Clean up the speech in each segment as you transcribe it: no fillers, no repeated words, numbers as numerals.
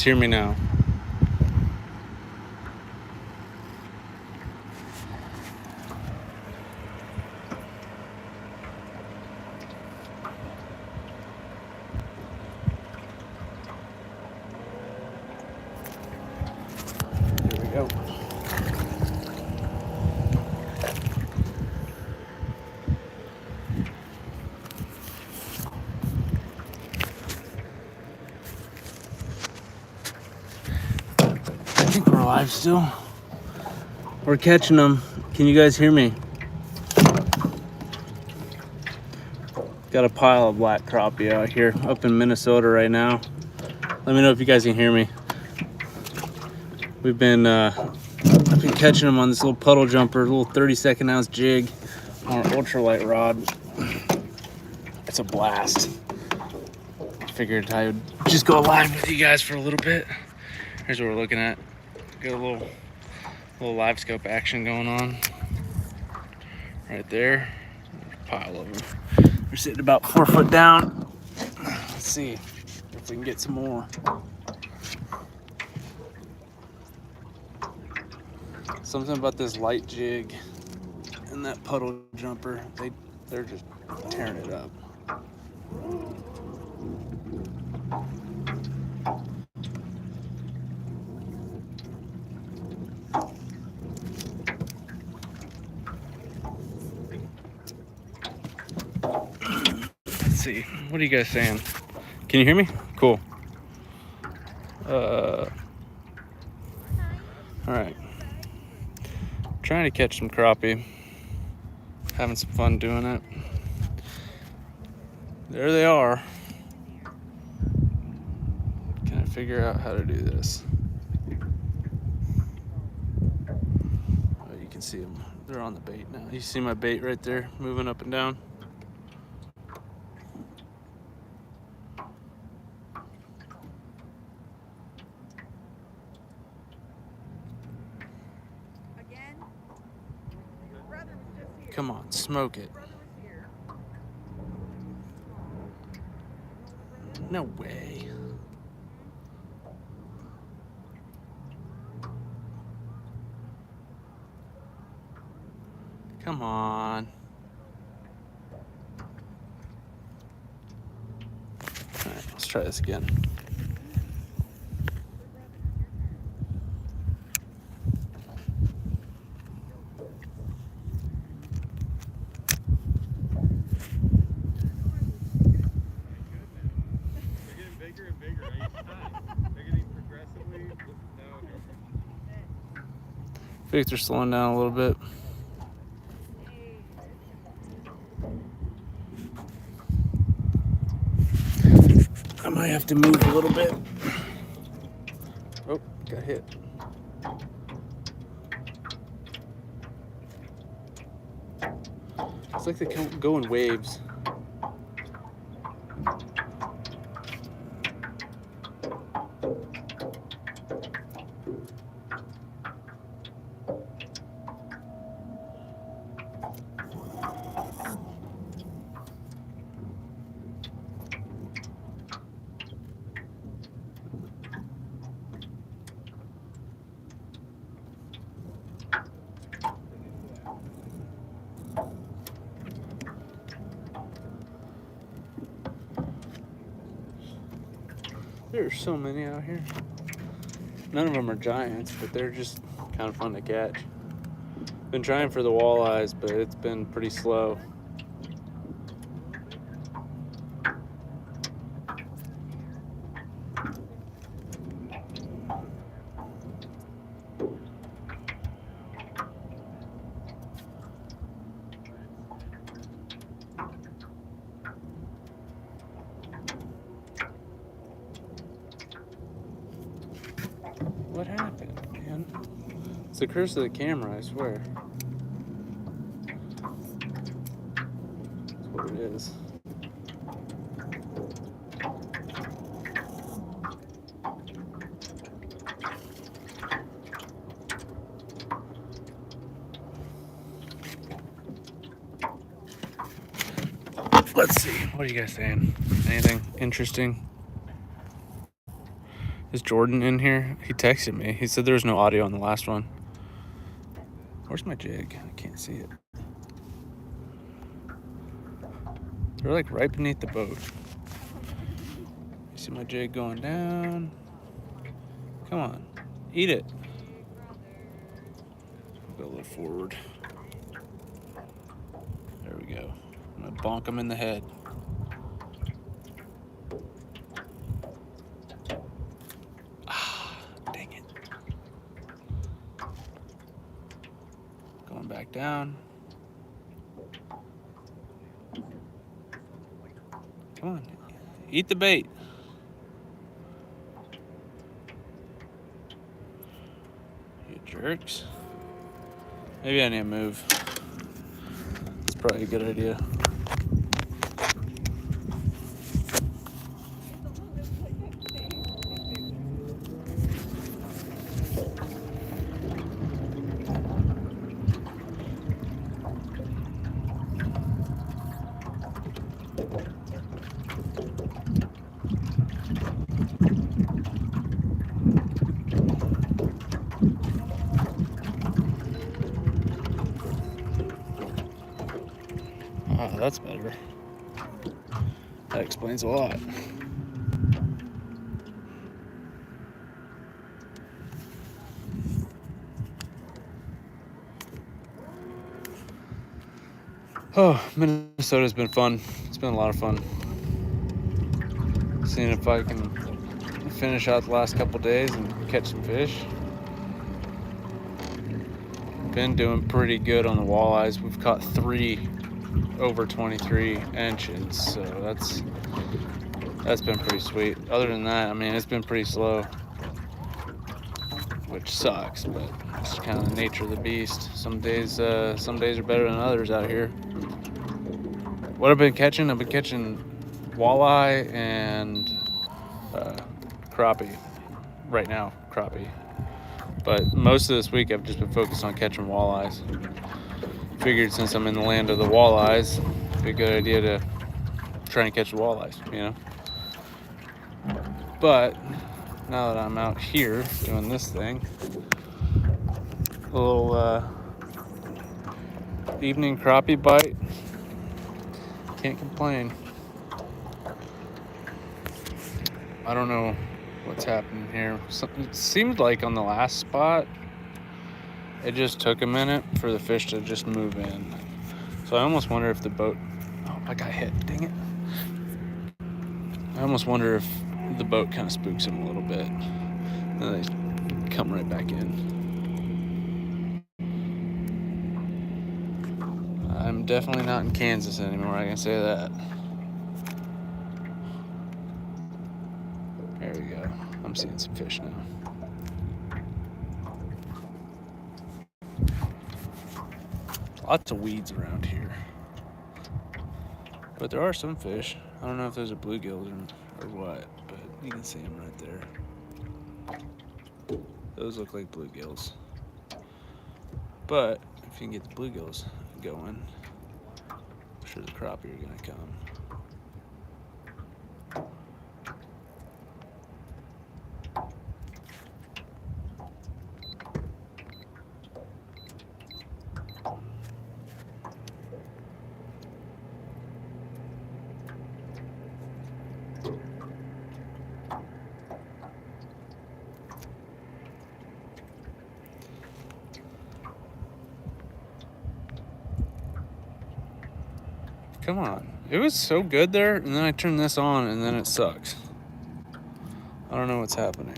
Hear me now. Here we go. I think we're alive still. We're catching them. Can you guys hear me? Got a pile of black crappie out here up in Minnesota right now. Let me know if you guys can hear me. I've been catching them on this little puddle jumper, little 32nd ounce jig on an ultralight rod. It's a blast. Figured I would just go live with you guys for a little bit. Here's what we're looking at. Got a little live scope action going on right there. There's a pile of them. They're sitting about 4 foot down. Let's see if we can get some more. Something about this light jig and that puddle jumper, they're just tearing it up. Let's see, what are you guys saying? Can you hear me? Cool. All right. Trying to catch some crappie. Having some fun doing it. There they are. Can I figure out how to do this? Oh, you can see them. They're on the bait now. You see my bait right there moving up and down? Come on, smoke it. No way. Come on. All right, let's try this again. I think they're slowing down a little bit. I might have to move a little bit. Oh, got hit. It's like they go in waves. There are so many out here. None of them are giants, but they're just kind of fun to catch. Been trying for the walleyes, but it's been pretty slow. What happened, man? It's the curse of the camera, I swear. That's what it is. Let's see. What are you guys saying? Anything interesting? Is Jordan in here? He texted me. He said there was no audio on the last one. Where's my jig? I can't see it. They're like right beneath the boat. You see my jig going down? Come on, eat it. Go a little forward. There we go. I'm gonna bonk him in the head. Ah, dang it. Going back down. Come on, eat the bait. You jerks. Maybe I need to move. It's probably a good idea. Ah, that's better. That explains a lot. Oh, Minnesota's been fun. It's been a lot of fun. Seeing if I can finish out the last couple days and catch some fish. Been doing pretty good on the walleyes. We've caught 3 over 23 inches, so that's been pretty sweet. Other than that, I mean, it's been pretty slow, which sucks, but it's kind of the nature of the beast. Some days are better than others out here. What I've been catching walleye and crappie right now, crappie. But most of this week I've just been focused on catching walleyes. Figured since I'm in the land of the walleyes, it'd be a good idea to try and catch the walleyes, you know? But now that I'm out here doing this thing, a little evening crappie bite, can't complain. I don't know what's happening here. It seemed like on the last spot, it just took a minute for the fish to just move in. So I almost wonder if the boat... Oh, I got hit. Dang it. I almost wonder if the boat kind of spooks them a little bit. And then they come right back in. I'm definitely not in Kansas anymore, I can say that. There we go. I'm seeing some fish now. Lots of weeds around here. But there are some fish. I don't know if those are bluegills or what, but you can see them right there. Those look like bluegills. But if you can get the bluegills going, I'm sure the crappie are gonna come. Come on. It was so good there, and then I turned this on, and then it sucks. I don't know what's happening.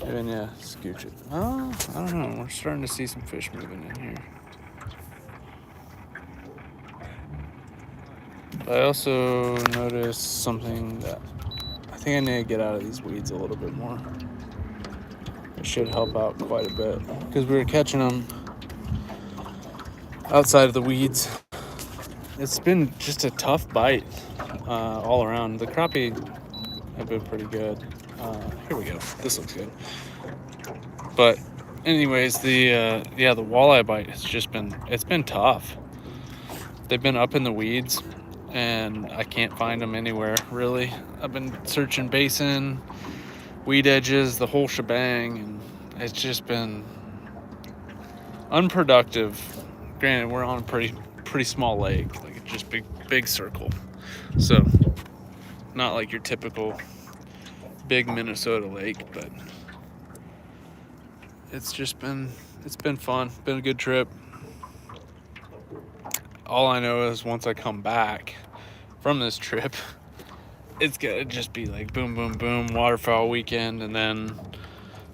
And yeah, scooch it. Oh, I don't know. We're starting to see some fish moving in here. I also noticed something that I think I need to get out of these weeds a little bit more. It should help out quite a bit because we were catching them outside of the weeds. It's been just a tough bite all around. The crappie have been pretty good. Here we go. This looks good. But anyways, the walleye bite it's been tough. They've been up in the weeds, and I can't find them anywhere really. I've been searching basin, weed edges, the whole shebang, and it's just been unproductive. Granted, we're on a pretty small lake, like just big circle, so not like your typical big Minnesota lake, but it's been fun, been a good trip. All I know is once I come back from this trip, it's gonna just be like boom, boom, boom, waterfowl weekend, and then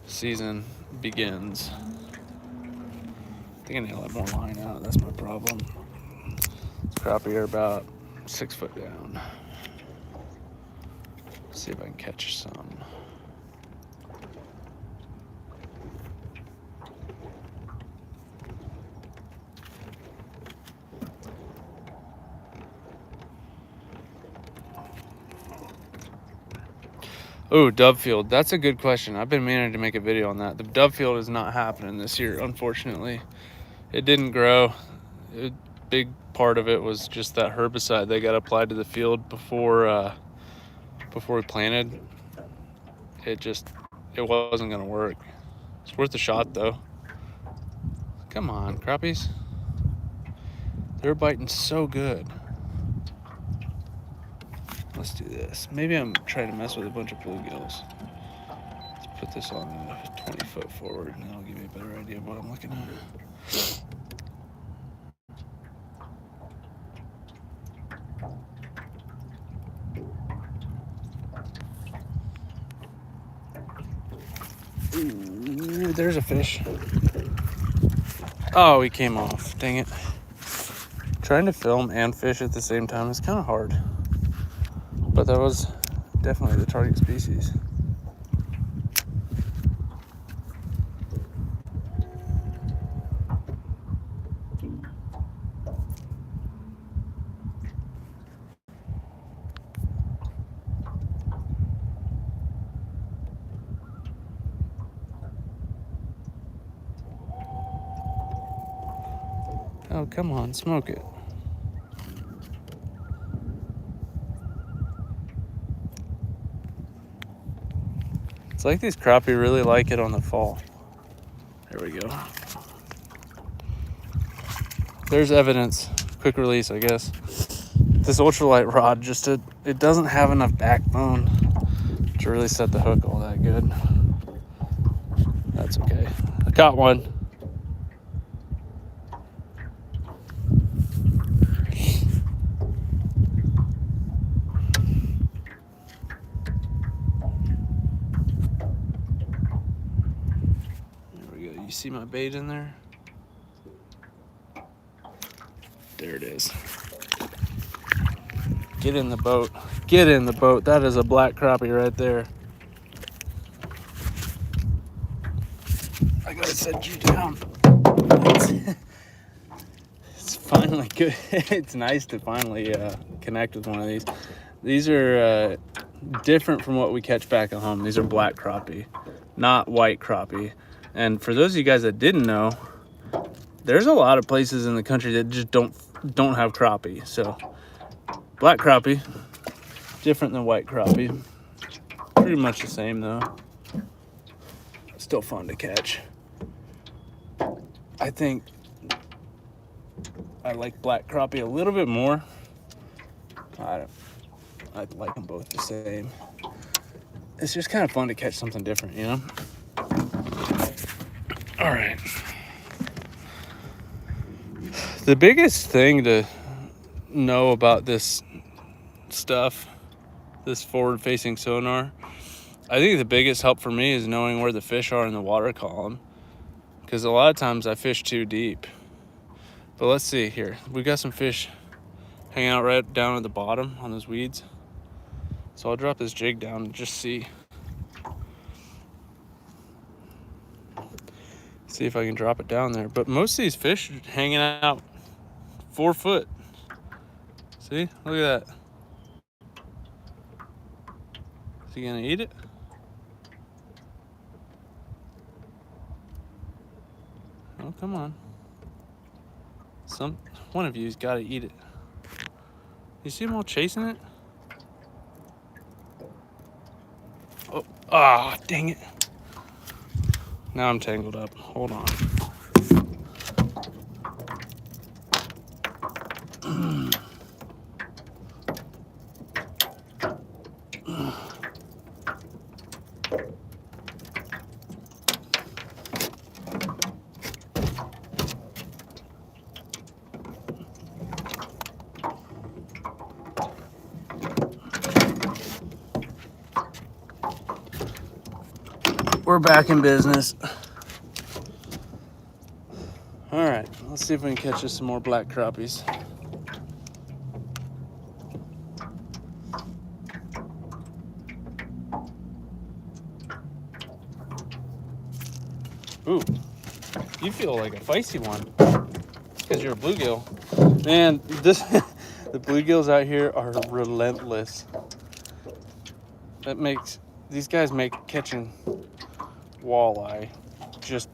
season begins. I think I need to let more line out. That's my problem. Crappie are about 6 foot down. See if I can catch some. Oh, dove field. That's a good question. I've been meaning to make a video on that. The dove field is not happening this year, unfortunately. It didn't grow. A big part of it was just that herbicide they got applied to the field before we planted. It wasn't gonna work. It's worth a shot though. Come on, crappies. They're biting so good. Let's do this. Maybe I'm trying to mess with a bunch of bluegills. Let's put this on 20 foot forward and that'll give me a better idea of what I'm looking at. Ooh, there's a fish. Oh, he came off. Dang it. Trying to film and fish at the same time is kind of hard. But that was definitely the target species. Oh, come on, smoke it. It's like these crappie really like it on the fall. There we go. There's evidence. Quick release, I guess. This ultralight rod it doesn't have enough backbone to really set the hook all that good. That's okay. I caught one. You see my bait in there? There it is. Get in the boat. Get in the boat. That is a black crappie right there. I gotta set you down. It's finally good. It's nice to finally connect with one of these. These are different from what we catch back at home. These are black crappie, not white crappie. And for those of you guys that didn't know, there's a lot of places in the country that just don't have crappie. So black crappie, different than white crappie. Pretty much the same though. Still fun to catch. I think I like black crappie a little bit more. I like them both the same. It's just kind of fun to catch something different, you know? All right. The biggest thing to know about this stuff, this forward-facing sonar, I think the biggest help for me is knowing where the fish are in the water column, because a lot of times I fish too deep. But let's see here. We got some fish hanging out right down at the bottom on those weeds. So I'll drop this jig down and just see if I can drop it down there. But most of these fish are hanging out 4 foot. See, look at that. Is he gonna eat it? Oh, come on. One of you's gotta eat it. You see them all chasing it? Oh, Ah, dang it. Now I'm tangled up. Hold on. We're back in business. All right, let's see if we can catch us some more black crappies. Ooh, you feel like a feisty one because you're a bluegill. Man, the bluegills out here are relentless. These guys make catching walleye just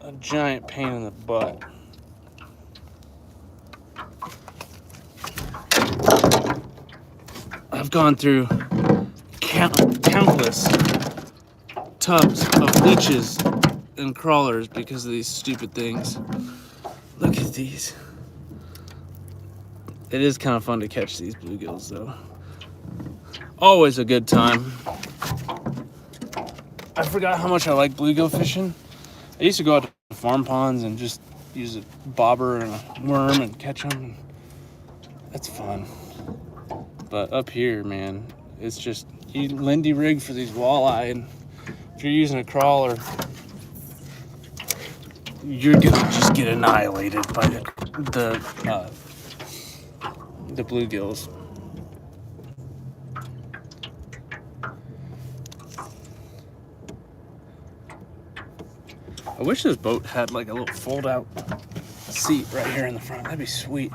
a giant pain in the butt. I've gone through countless tubs of leeches and crawlers because of these stupid things. Look at these. It is kind of fun to catch these bluegills though. Always a good time. I forgot how much I like bluegill fishing. I used to go out to farm ponds and just use a bobber and a worm and catch them. That's fun. But up here, man, it's just you Lindy rig for these walleye, and if you're using a crawler, you're gonna just get annihilated by the bluegills. I wish this boat had like a little fold-out seat right here in the front. That'd be sweet.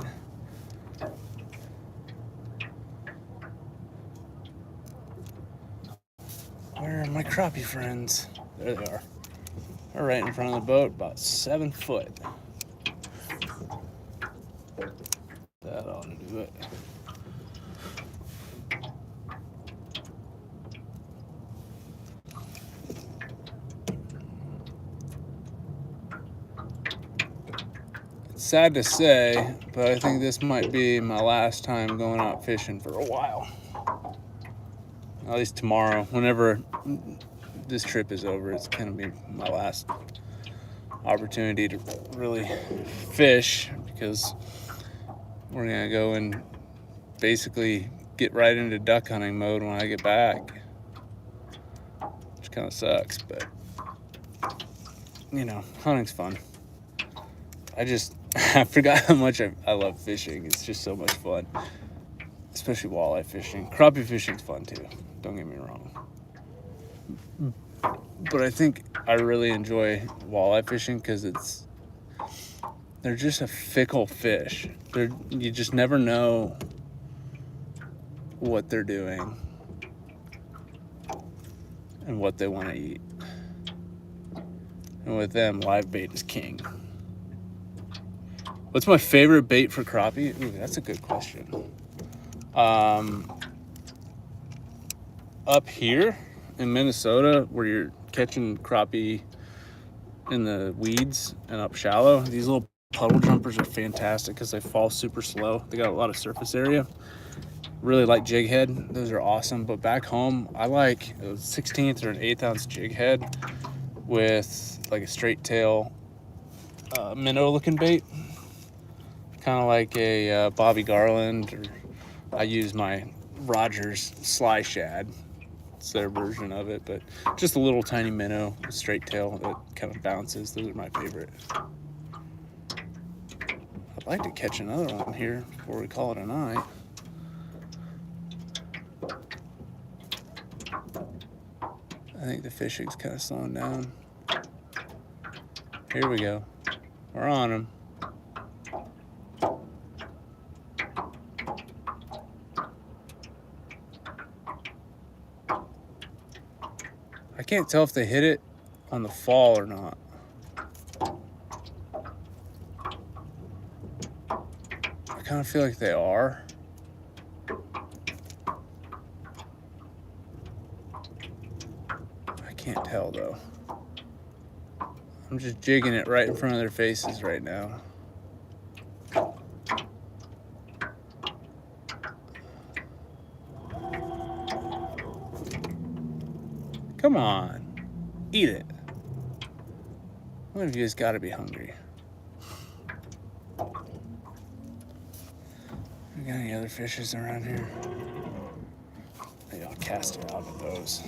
Where are my crappie friends? There they are. They're right in front of the boat, about 7 foot. That ought to do it. It's sad to say, but I think this might be my last time going out fishing for a while. At least tomorrow. Whenever this trip is over, it's gonna be my last opportunity to really fish, because we're gonna go and basically get right into duck hunting mode when I get back, which kind of sucks, but you know, hunting's fun. I forgot how much I love fishing. It's just so much fun, especially walleye fishing. Crappie fishing's fun too, don't get me wrong, but I think I really enjoy walleye fishing because they're just a fickle fish. You just never know what they're doing and what they want to eat. And with them, live bait is king. What's my favorite bait for crappie? Ooh, that's a good question. Up here in Minnesota, where you're catching crappie in the weeds and up shallow, these little puddle jumpers are fantastic because they fall super slow. They got a lot of surface area. Really like jig head. Those are awesome. But back home, I like a 16th or an 1/8 ounce jig head with like a straight tail minnow looking bait. Kind of like a Bobby Garland, or I use my Rogers Sly Shad. It's their version of it, but just a little tiny minnow, a straight tail that kind of bounces. Those are my favorite. I'd like to catch another one here before we call it a night. I think the fishing's kind of slowing down. Here we go. We're on them. I can't tell if they hit it on the fall or not. I kind of feel like they are. can't tell though. I'm just jigging it right in front of their faces right now. Come on, eat it. One of you has got to be hungry. We got any other fishes around here? Maybe I'll cast it out of those.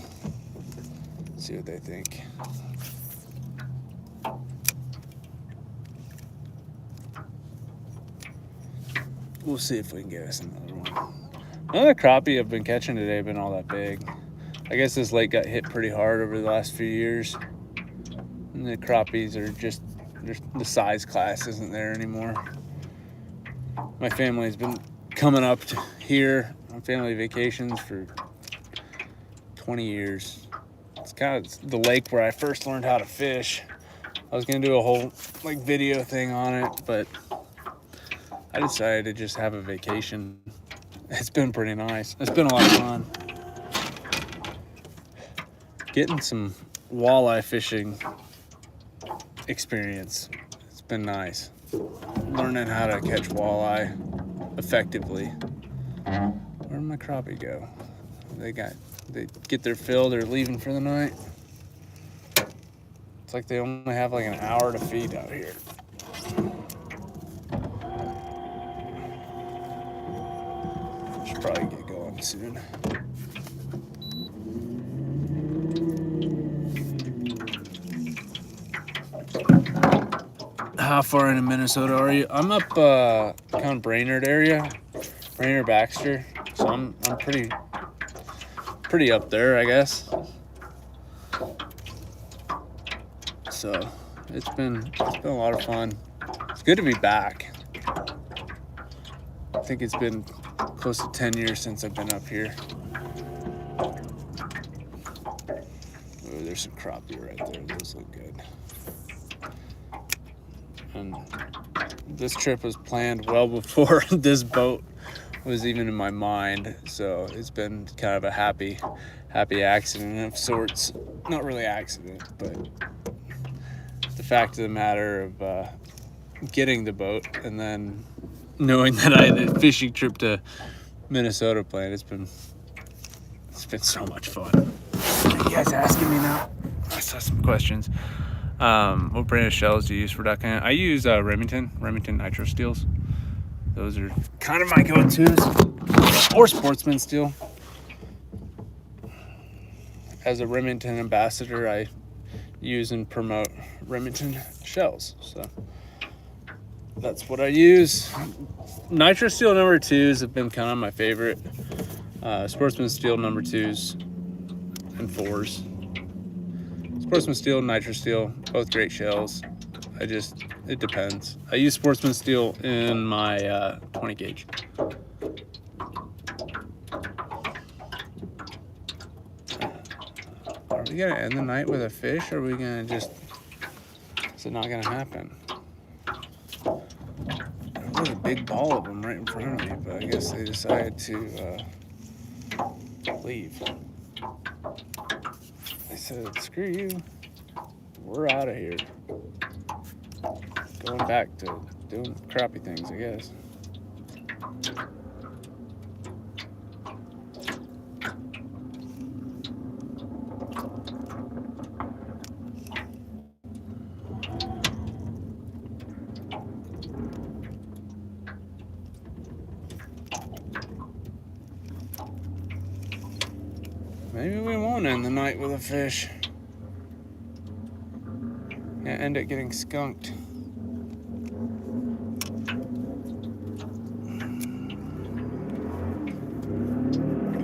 See what they think. We'll see if we can get us another one. Another crappie I've been catching today been all that big. I guess this lake got hit pretty hard over the last few years. And the crappies are just, the size class isn't there anymore. My family's been coming up to here on family vacations for 20 years. It's kind of the lake where I first learned how to fish. I was gonna do a whole like video thing on it, but I decided to just have a vacation. It's been pretty nice. It's been a lot of fun. Getting some walleye fishing experience. It's been nice. Learning how to catch walleye effectively. Where'd my crappie go? They get their fill, they're leaving for the night. It's like they only have like an hour to feed out here. Should probably get going soon. How far into Minnesota are you? I'm up kind of Brainerd area, Brainerd Baxter. So I'm pretty up there, I guess. So it's been a lot of fun. It's good to be back. I think it's been close to 10 years since I've been up here. Oh, there's some crappie right there. Those look good. And this trip was planned well before this boat was even in my mind, so it's been kind of a happy accident of sorts. Not really accident, but the fact of the matter of getting the boat and then knowing that I had a fishing trip to Minnesota planned. It's been so much fun. Are you guys asking me now? I saw some questions. What brand of shells do you use for duck hunt? I use Remington nitro steels. Those are kind of my go-tos. Or Sportsman steel. As a Remington ambassador, I use and promote Remington shells. So that's what I use. Nitro steel number 2s have been kind of my favorite. Sportsman steel number 2s and 4s. Sportsman steel, nitro steel, both great shells. It depends. I use Sportsman steel in my 20 gauge. Are we gonna end the night with a fish, or are we gonna is it not gonna happen? There's a big ball of them right in front of me, but I guess they decided to leave. They said, screw you, we're out of here. Going back to doing crappie things, I guess. Maybe we won't end the night with a fish. Yeah, end up getting skunked.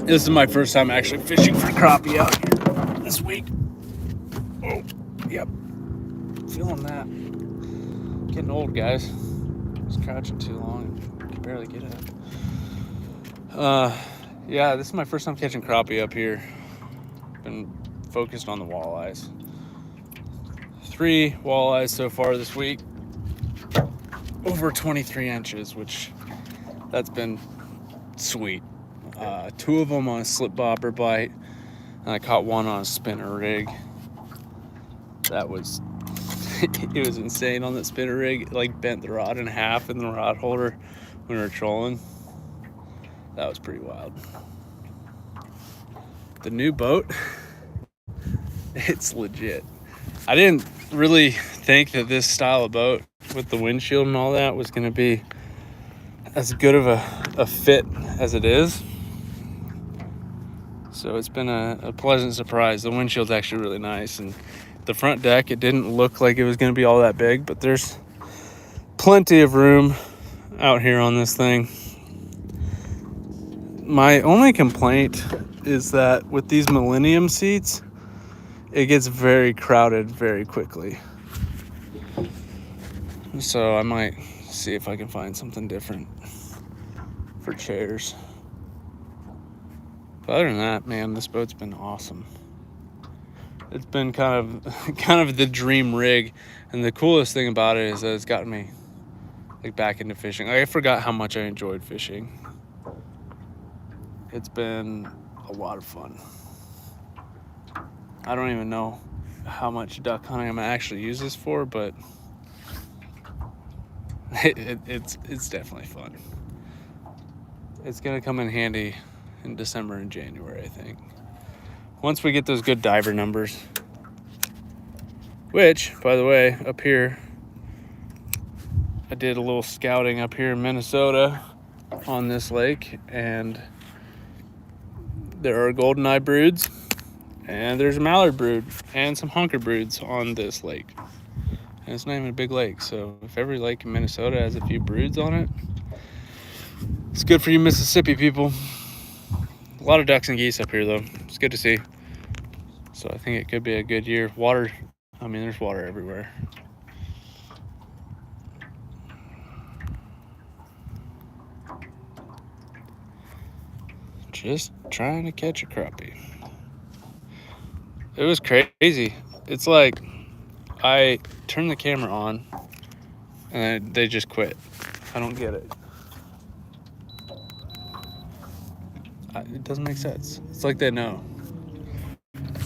This is my first time actually fishing for crappie out here this week. Oh, yep. Feeling that. Getting old, guys. Just crouching too long. Can barely get up. Yeah, this is my first time catching crappie up here. Been focused on the walleyes. 3 walleyes so far this week. Over 23 inches, which that's been sweet. 2 of them on a slip bobber bite, and I caught 1 on a spinner rig. That was, it was insane on that spinner rig. It like bent the rod in half in the rod holder when we were trolling. That was pretty wild. The new boat, it's legit. I didn't really think that this style of boat with the windshield and all that was going to be as good of a fit as it is. So it's been a pleasant surprise. The windshield's actually really nice, and the front deck, it didn't look like it was going to be all that big, but there's plenty of room out here on this thing. My only complaint is that with these Millennium seats, it gets very crowded very quickly. So I might see if I can find something different for chairs. But other than that, man, this boat's been awesome. It's been kind of the dream rig, and the coolest thing about it is that it's gotten me like back into fishing. Like, I forgot how much I enjoyed fishing. It's been a lot of fun. I don't even know how much duck hunting I'm gonna actually use this for, but it's definitely fun. It's gonna come in handy in December and January, I think. Once we get those good diver numbers. Which, by the way, up here, I did a little scouting up here in Minnesota on this lake, and there are goldeneye broods, and there's a mallard brood, and some honker broods on this lake. And it's not even a big lake, so if every lake in Minnesota has a few broods on it, it's good for you Mississippi people. A lot of ducks and geese up here, though. It's good to see. So I think it could be a good year. Water, I mean, there's water everywhere. Just trying to catch a crappie. It was crazy. It's like I turned the camera on and they just quit. I don't get it. It doesn't make sense. It's like they know.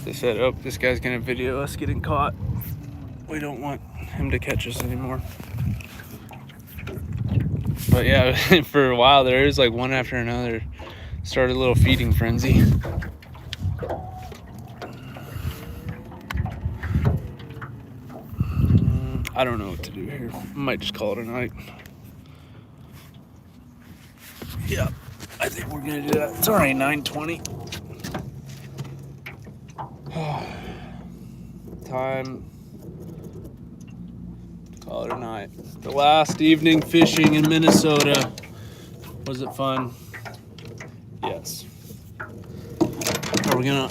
They said, oh, this guy's gonna video us getting caught. We don't want him to catch us anymore. But yeah, for a while there, it was like one after another. Started a little feeding frenzy. I don't know what to do here. I might just call it a night. Yeah, I think we're gonna do that. It's already 9:20. Time to call it a night. The last evening fishing in Minnesota. Was it fun? Yes. Are we gonna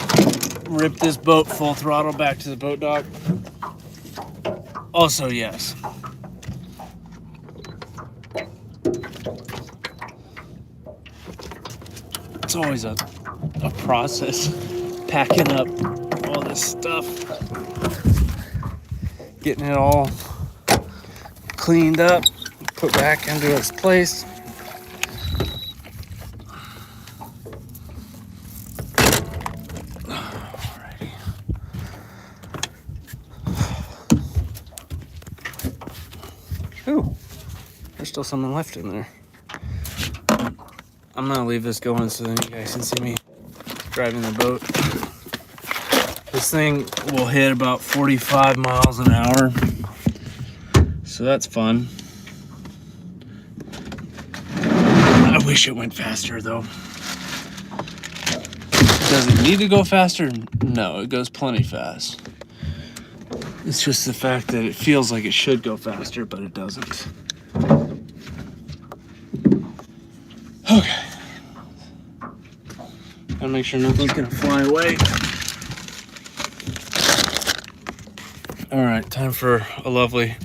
rip this boat full throttle back to the boat dock? Also, yes. It's always a process packing up all this stuff, getting it all cleaned up, put back into its place. Alrighty. Ooh, there's still something left in there. I'm gonna leave this going so then you guys can see me driving the boat. This thing will hit about 45 miles an hour, so that's fun. I wish it went faster though. Does it need to go faster? No, it goes plenty fast. It's just the fact that it feels like it should go faster, but it doesn't. Okay. Gotta make sure nothing's gonna fly away. All right, time for a lovely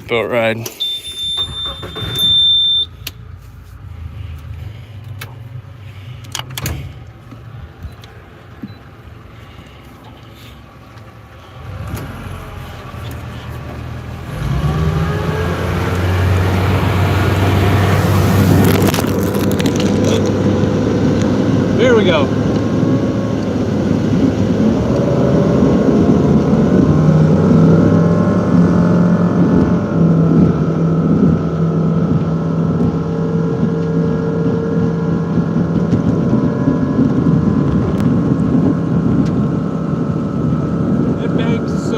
boat ride. Here we go.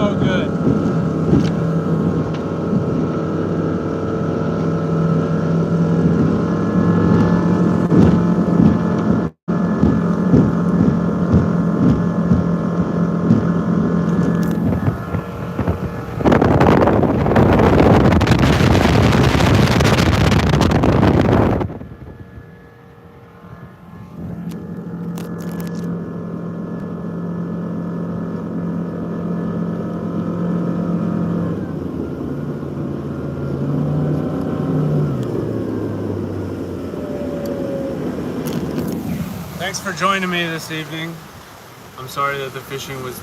so good. Thanks for joining me this evening. I'm sorry that the fishing was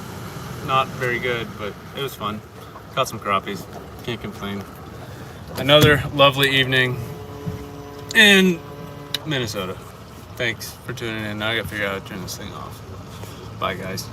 not very good, but it was fun. Caught some crappies, can't complain. Another lovely evening in Minnesota. Thanks for tuning in. Now I gotta figure out how to turn this thing off. Bye guys.